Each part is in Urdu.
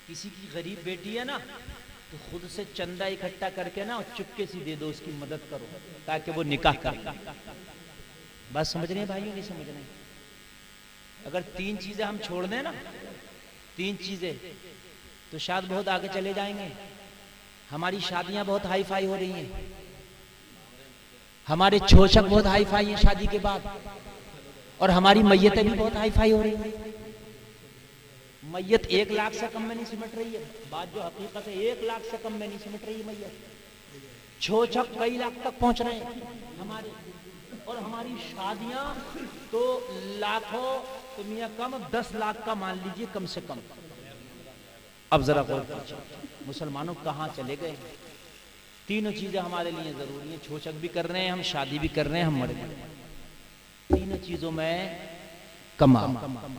کسی کی غریب بیٹی ہے نا تو خود سے چندہ اکٹھا کر کے نا اور چپکے سے دے دو، اس کی مدد کرو تاکہ وہ نکاح کرے۔ بات سمجھ رہے ہیں بھائیوں، نہیں سمجھ رہے ہیں؟ اگر تین چیزیں ہم چھوڑ دیں نا، تین چیزیں، تو شاید بہت آگے چلے جائیں گے۔ ہماری شادیاں بہت ہائی فائی ہو رہی ہیں، ہمارے چھوچک بہت ہائی فائی ہیں شادی کے بعد، اور ہماری میتیں بھی بہت ہائی فائی ہو رہی ہیں۔ میت 1 لاکھ سے کم میں نہیں سمٹ رہی ہے، بات جو حقیقت ہے 1 لاکھ سے کم میں نہیں سمٹ رہی ہے میت، چھوچک کئی لاکھ تک پہنچ رہے ہیں ہمارے، اور ہماری شادیاں تو لاکھوں تو میاں کم 10 لاکھ کا مان لیجئے کم سے کم۔ اب ذرا غور کیجئے مسلمانوں کہاں چلے گئے؟ تینوں چیزیں ہمارے لیے ضروری ہیں، چھوچک بھی کر رہے ہیں ہم، شادی بھی کر رہے ہیں ہم، مر گئے، تینوں چیزوں میں کما۔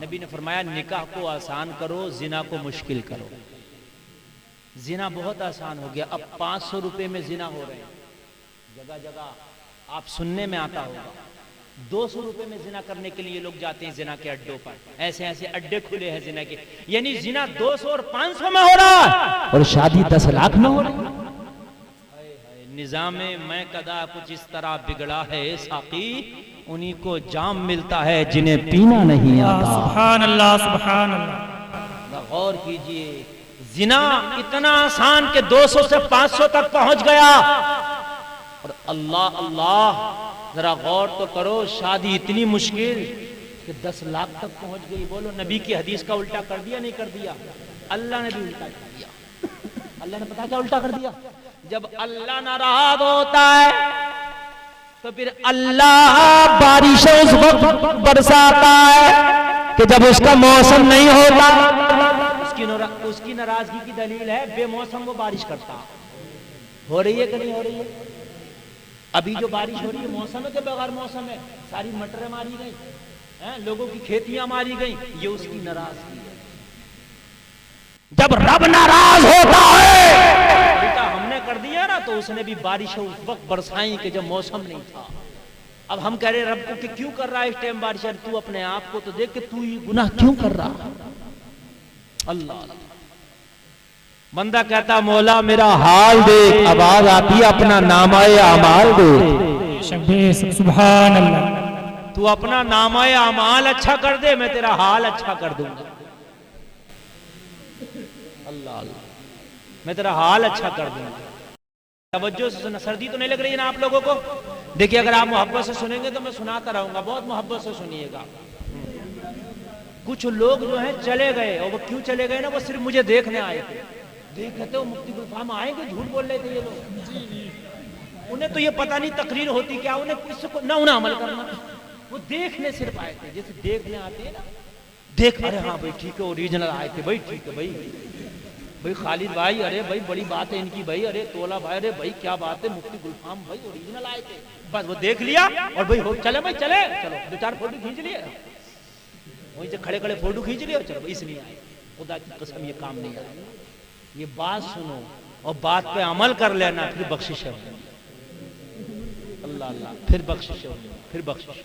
نبی نے فرمایا نکاح کو آسان کرو، زنا کو مشکل کرو۔ زنا بہت آسان ہو گیا، اب 500 روپے میں زنا ہو رہے ہیں جگہ جگہ، آپ سننے میں آتا ہوگا۔ 200 روپے میں زنا کرنے کے لیے لوگ جاتے ہیں زنا کے اڈوں پر، ایسے ایسے اڈے کھلے ہیں زنا کے، یعنی زنا 200 اور 500 میں ہو رہا ہے اور شادی 10 لاکھ میں ہو رہی ہے۔ نظام میں قدا کچھ اس طرح بگڑا ہے ساقی، انہی کو جام ملتا ہے جنہیں پینا نہیں آتا۔ سبحان اللہ سبحان اللہ۔ غور کیجئے، زنا اتنا آسان کہ 200 سے 500 تک پہنچ گیا، اور اللہ اللہ ذرا غور تو کرو، شادی اتنی مشکل کہ 10 لاکھ تک پہنچ گئی۔ بولو نبی کی حدیث کا الٹا کر دیا نہیں کر دیا؟ اللہ نے بھی الٹا کر دیا۔ اللہ نے پتا کیا الٹا کر دیا؟ جب اللہ ناراض ہوتا ہے تو پھر اللہ بارش اس وقت برساتا ہے کہ جب اس کا موسم نہیں ہوتا۔ اس کی ناراضگی کی دلیل ہے بے موسم وہ بارش کرتا۔ ہو رہی ہے کہ نہیں ہو رہی ہے؟ ابھی جو بارش ہو رہی ہے موسم ہے کہ بغیر موسم ہے؟ ساری مٹریں ماری گئی، لوگوں کی کھیتیاں ماری گئی، یہ اس کی ناراضگی ہے۔ جب رب ناراض ہوتا ہے ہم نے کر دیا نا، تو اس نے بھی بارش اس وقت برسائیں کہ جب موسم نہیں تھا۔ اب ہم کہہ رہے رب کو کہ کیوں کر رہا ہے اس ٹائم بارش؟ تو اپنے آپ کو تو دیکھ کہ تو یہ گناہ کیوں کر رہا؟ اللہ بندہ کہتا مولا میرا حال دیکھ، آواز آتی ہے اپنا نامہ اعمال دیکھ۔ سبحان اللہ۔ تو اپنا نامہ اعمال اچھا کر دے، میں تیرا حال اچھا کر دوں گا۔ اللہ اللہ، میں تیرا حال اچھا کر دوں گا۔ توجہ سے سننا، سردی تو نہیں لگ رہی ہے نا آپ لوگوں کو؟ دیکھیے اگر آپ محبت سے سنیں گے تو میں سناتا رہوں گا، بہت محبت سے سنیے گا۔ کچھ لوگ جو ہیں چلے گئے، اور وہ کیوں چلے گئے نا، وہ صرف مجھے دیکھنے آئے تھے۔ دیکھتے ہو مفتی گلفام آئیں گے، جھوٹ بول رہے تھے یہ لوگ، انہیں تو یہ پتہ نہیں تقریر ہوتی کیا، انہیں کس کو نہ انہیں عمل کرنا، وہ دیکھنے صرف آئے تھے، جیسے دیکھنے آتے ہیں نا، دیکھ ارے ہاں بھائی ٹھیک ہے، اوریجنل آئے تھے بھائی، ٹھیک ہے بھائی خالد بھائی، ارے بھائی بڑی بات ہے ان کی بھائی، ارے تولا بھائی، ارے بھائی کیا بات ہے، مفتی گلفام بھائی اوریجنل آئے تھے، بس وہ دیکھ لیا اور بھائی ہو چلے بھائی چلے، چلو 2-4 فوٹو کھینچ لیے، وہیں سے کھڑے کھڑے فوٹو کھینچ لیے اور چلو اس لیے آئے۔ خدا کی قسم یہ کام نہیں آئے، یہ بات سنو اور بات پہ عمل کر لینا، پھر بخشش ہے اللہ اللہ، پھر بخشش ہے، پھر بخشش۔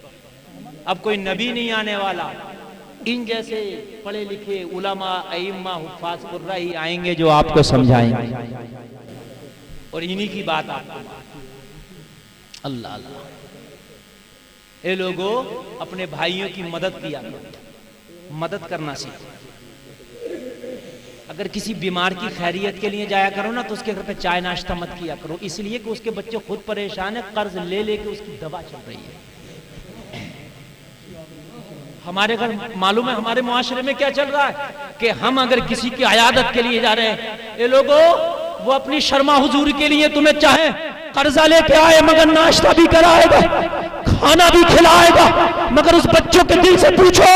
اب کوئی نبی نہیں آنے والا، ان جیسے پڑھے لکھے علماء ائمہ حفاظ قرہ ہی آئیں گے جو آپ کو سمجھائیں گے، اور انہی کی بات آپ کو اللہ اللہ۔ اے لوگوں اپنے بھائیوں کی مدد کیا کرو، مدد کرنا سیکھو۔ اگر کسی بیمار کی خیریت کے لیے جایا کرو نا تو اس کے گھر پہ چائے ناشتہ مت کیا کرو، اس لیے کہ اس کے بچے خود پریشان ہیں، قرض لے لے کے اس کی دوا چل رہی ہے۔ ہمارے گھر معلوم ہے ہمارے معاشرے میں کیا چل رہا ہے کہ ہم اگر کسی کی عیادت کے لیے جا رہے ہیں، اے لوگوں وہ اپنی شرما حضور کے لیے تمہیں چاہے قرضہ لے کے آئے مگر ناشتہ بھی کرائے گا، کھانا بھی کھلائے گا، مگر اس بچوں کے دل سے پوچھو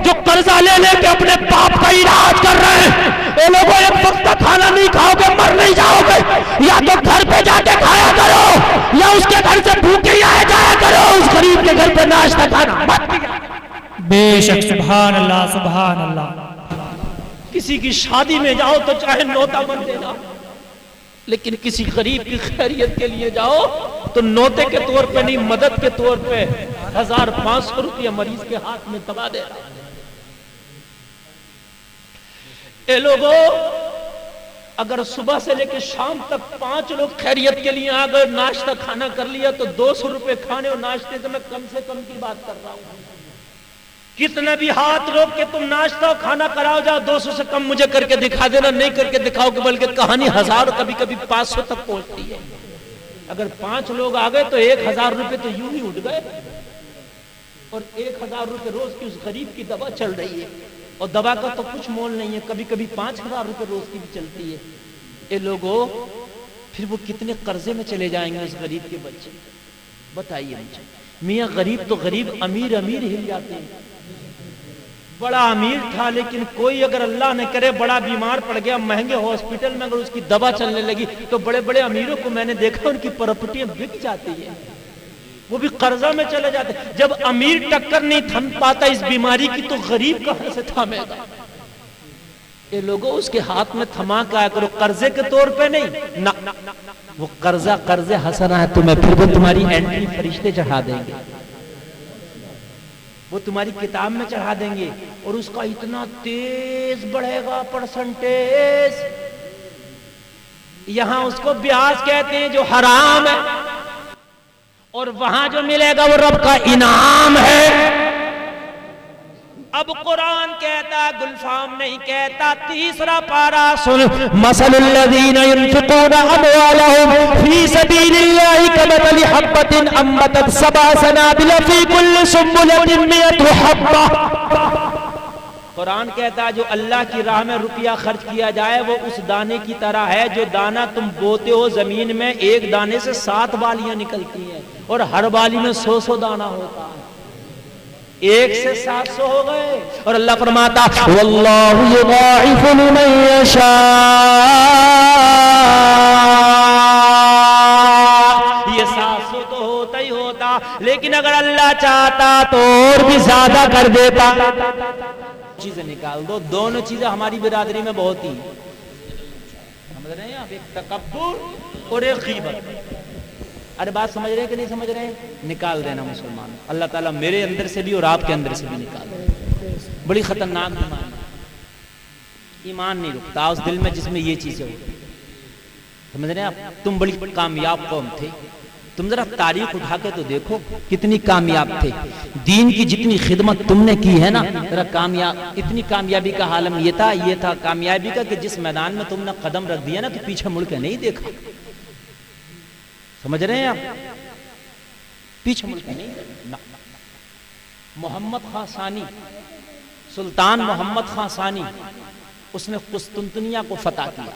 جو قرضہ لے لے کے اپنے باپ کا علاج کر رہے ہیں، اے لوگوں ایک وقت کا کھانا نہیں کھاؤ گے مر نہیں جاؤ گے، یا تو گھر پہ جا کے کھایا کرو یا اس کے گھر سے بھوکے ہی آئے جایا کرو، اس غریب کے گھر پہ ناشتہ کھانا مت کیا۔ بے شک سبحان اللہ سبحان اللہ۔ کسی کی شادی میں جاؤ تو چاہے نوتا مت دینا، لیکن کسی غریب کی خیریت کے لیے جاؤ تو نوتے کے طور پہ نہیں، مدد کے طور پہ 1500 روپیہ مریض کے ہاتھ میں دبا دے۔ اے لوگوں اگر صبح سے لے کے شام تک 5 لوگ خیریت کے لیے آ گئے, ناشتہ کھانا کر لیا, تو 200 روپے کھانے اور ناشتے سے میں کم سے کم کی بات کر رہا ہوں. کتنا بھی ہاتھ روک کے تم ناشتہ اور کھانا کراؤ جاؤ, 200 سے کم مجھے کر کے دکھا دینا. نہیں کر کے دکھاؤ گے بلکہ کہانی 1000 کبھی کبھی 500 تک پہنچتی ہے. اگر 5 لوگ آ گئے تو 1000 روپے تو یوں ہی اٹھ گئے. اور 1000 روپے روز کی اس غریب کی دوا چل رہی ہے, اور دوا کا تو کچھ مول نہیں ہے, کبھی کبھی 5000 روپے روز کی بھی چلتی ہے. اے لوگوں, پھر وہ کتنے قرضے میں چلے جائیں گے اس غریب کے بچے, بتائیے مجھے. میاں غریب تو غریب, امیر امیر ہل جاتے ہیں. بڑا امیر تھا لیکن کوئی اگر اللہ نہ کرے بڑا بیمار پڑ گیا مہنگے ہاسپٹل میں, اگر اس کی دوا چلنے لگی تو بڑے بڑے امیروں کو میں نے دیکھا ان کی پراپرٹیاں بک جاتی ہیں, وہ بھی قرضہ میں چلے جاتے. جب امیر ٹکر نہیں تھم پاتا اس بیماری کی تو غریب کہاں سے تھامے گا؟ یہ لوگوں اس کے ہاتھ میں تھما کے آیا کرو, قرضے کے طور پہ نہیں نہ, وہ قرض حسنہ ہے تمہیں, پھر وہ تمہاری انٹری فرشتے چڑھا دیں گے, وہ تمہاری کتاب میں چڑھا دیں گے, اور اس کا اتنا تیز بڑھے گا پرسنٹیج. یہاں اس کو بیاج کہتے ہیں جو حرام ہے, اور وہاں جو ملے گا وہ رب کا انعام ہے. اب قرآن کہتا, گلفام نہیں کہتا. تیسرا پارا سن, مثل الذین ينفقون اموالهم فی سبیل اللہ کمثل حبۃ انبتت 7 سنابل فی کل سنبلۃ 100 حبۃ. قرآن کہتا ہے جو اللہ کی راہ میں روپیہ خرچ کیا جائے وہ اس دانے کی طرح ہے جو دانہ تم بوتے ہو زمین میں, ایک دانے سے 7 بالیاں نکلتی ہیں, اور ہر بالی میں 100 دانہ ہوتا ہے. 1 سے 700 ہو گئے. اور اللہ فرماتا واللہ یضاعف لمن یشاء, یہ 700 تو ہوتا ہی ہوتا, لیکن اگر اللہ چاہتا تو اور بھی زیادہ کر دیتا. چیزیں نکال دو, دونوں چیزیں ہماری برادری میں بہت ہی سمجھ رہے ہیں آپ, ایک تکبر اور ایک غیبت. ارے بات سمجھ رہے ہیں کہ نہیں سمجھ رہے ہیں؟ نکال دینا مسلمان, اللہ تعالیٰ میرے اندر سے بھی اور آپ کے اندر سے بھی نکال دے. بڑی خطرناک بیماری, ایمان نہیں رکتا اس دل میں جس میں یہ چیزیں ہوتی. سمجھ رہے ہیں آپ؟ تم بڑی کامیاب قوم تھے, تم ذرا تاریخ اٹھا کے تو دیکھو کتنی کامیاب تھے. دین کی جتنی خدمت تم نے کی ہے نا, ذرا کامیاب, اتنی کامیابی کا عالم یہ تھا کامیابی کا کہ جس میدان میں تم نے قدم رکھ دیا نا تو پیچھے مڑ کے نہیں دیکھا. سمجھ رہے ہیں آپ؟ پیچھے مڑ کے نہیں. محمد خان ثانی, سلطان محمد خان ثانی, اس نے قسطنطنیہ کو فتح کیا.